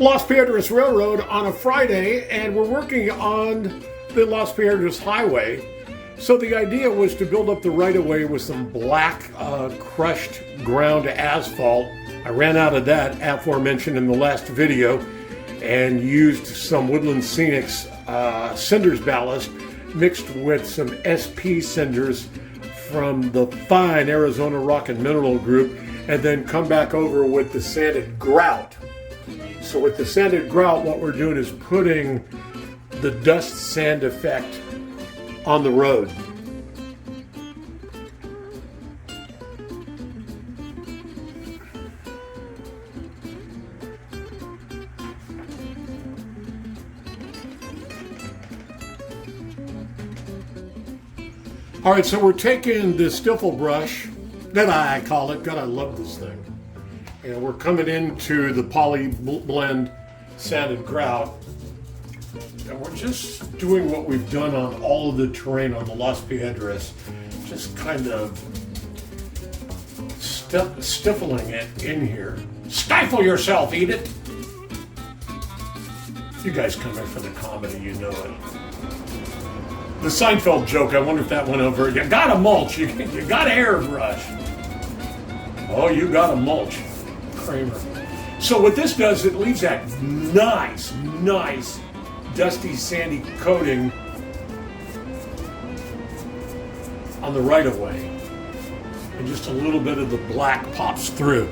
Las Piedras Railroad on a Friday, and we're working on the Las Piedras Highway. So the idea was to build up the right-of-way with some black crushed ground asphalt. I ran out of that, aforementioned in the last video, and used some Woodland Scenics cinders ballast mixed with some SP cinders from the fine Arizona Rock and Mineral Group, and then come back over with the sanded grout. So with the sanded grout, what we're doing is putting the dust sand effect on the road. All right, so we're taking the stiffle brush, that I call it, God, I love this thing. And we're coming into the poly blend sanded grout. And we're just doing what we've done on all of the terrain on the Las Piedras, just kind of stifling it in here. Stifle yourself, eat it. You guys come in for the comedy, you know it. The Seinfeld joke, I wonder if that went over. You gotta mulch, you gotta airbrush. Oh, you gotta mulch, Kramer. So what this does, it leaves that nice, dusty, sandy coating on the right-of-way. And just a little bit of the black pops through.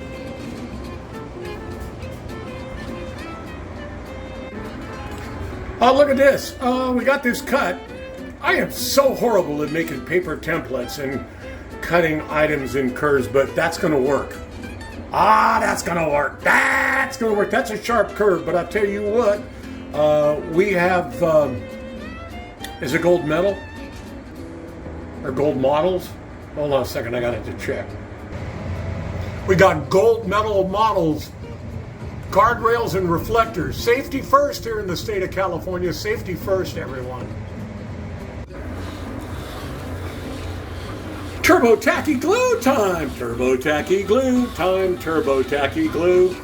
Oh, look at this. We got this cut. I am so horrible at making paper templates and cutting items in curves, but that's gonna work. That's gonna work. That's gonna work. That's a sharp curve, but I'll tell you what, we have, is it gold medal? Or gold models? Hold on a second, I got it to check. We got gold medal models, guardrails and reflectors. Safety first here in the state of California. Safety first, everyone. Turbo tacky glue time! Turbo tacky glue time! Turbo tacky glue.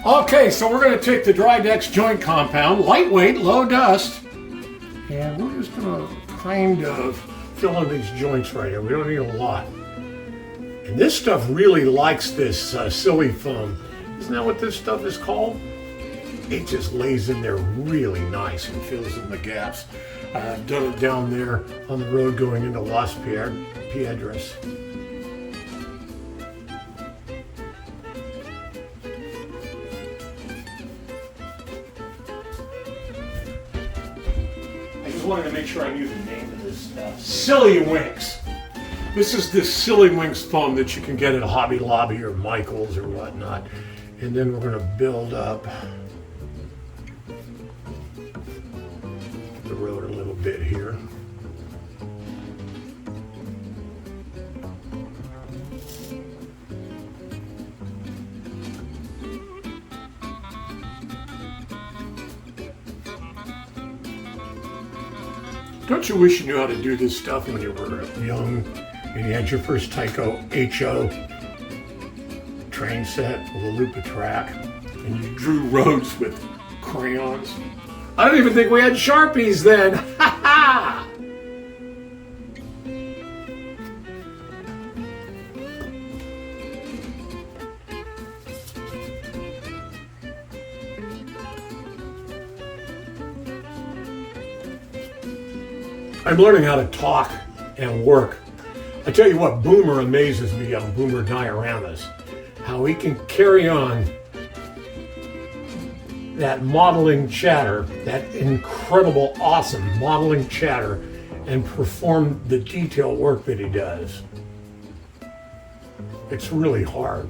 Okay, so we're going to take the dry decks joint compound, lightweight, low dust, and we're just going to kind of fill in these joints right here. We don't need a lot. And this stuff really likes this silly foam. Isn't that what this stuff is called? It just lays in there really nice and fills in the gaps. I've done it down there on the road going into Las Piedras. I just wanted to make sure I knew the name of this stuff. Silly Winks. This is this Silly Winks foam that you can get at Hobby Lobby or Michael's or whatnot. And then we're going to build up the road a little bit here. Don't you wish you knew how to do this stuff when you were young and you had your first Tyco HO train set with a loop of track and you drew roads with crayons? I don't even think we had Sharpies then. Ha ha! I'm learning how to talk and work. I tell you what, Boomer amazes me on Boomer Dioramas. How he can carry on that modeling chatter, that incredible, awesome modeling chatter, and perform the detail work that he does. It's really hard.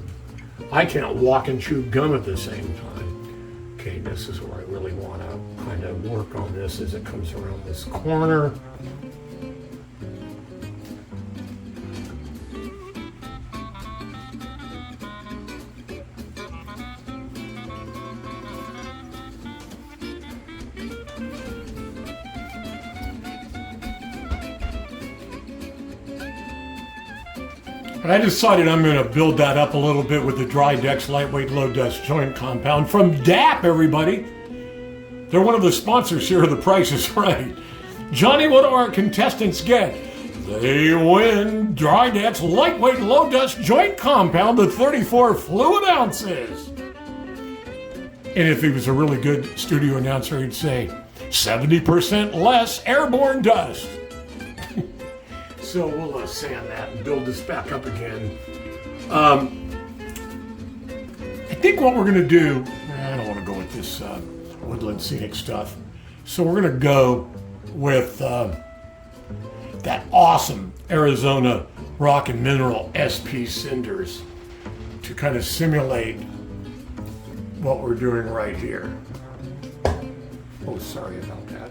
I can't walk and chew gum at the same time. Okay, this is where I really want to kind of work on this as it comes around this corner. But I decided I'm going to build that up a little bit with the Dry Dex Lightweight Low Dust Joint Compound from DAP, everybody. They're one of the sponsors here of The Price is Right. Johnny, what do our contestants get? They win Dry Dex Lightweight Low Dust Joint Compound, the 34 fluid ounces. And if he was a really good studio announcer, he'd say 70% less airborne dust. So we'll sand that and build this back up again. I think what we're going to do, I don't want to go with this woodland scenic stuff. So we're going to go with that awesome Arizona Rock and Mineral SP cinders to kind of simulate what we're doing right here. Oh, sorry about that.